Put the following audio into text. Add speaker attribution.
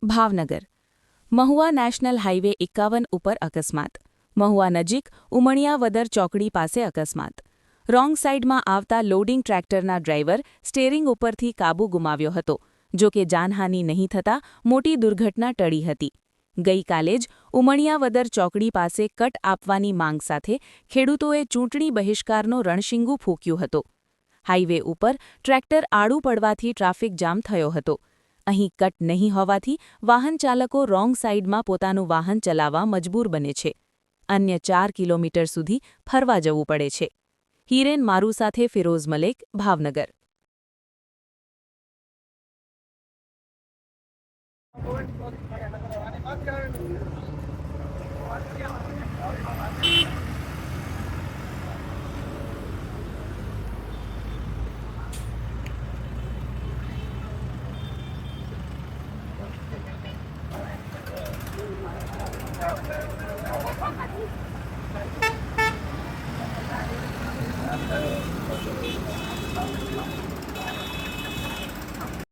Speaker 1: Bhavnagar Mahuva national highway 51 ઉપર અકસ્માત. મહુવા નજીક ઉમણિયાવદર ચોકડી પાસે અકસ્માત. રોંગ સાઇડમાં આવતા લોડિંગ ટ્રેક્ટરના ડ્રાઈવર સ્ટીયરિંગ ઉપરથી કાબૂ ગુમાવ્યો હતો. જો કે જાનહાનિ નહીં થતાં મોટી દુર્ઘટના ટળી હતી. ગઈકાલે જ ઉમણિયાવદર ચોકડી પાસે કટ આપવાની માંગ સાથે ખેડૂતોએ ચૂંટણી બહિષ્કારનો રણશીંગુ ફૂંક્યું હતો. હાઇવે ઉપર ટ્રેક્ટર આડું પડવાથી ટ્રાફિક જામ થયો હતો. અહીં કટ નહીં હોવાથી વાહનચાલકો રોંગ સાઇડમાં પોતાનું વાહન ચલાવવા મજબૂર બને છે. અન્ય 4 કિલોમીટર સુધી ફરવા જવું પડે છે. હિરેન મારૂ સાથે ફિરોઝ મલેક, ભાવનગર.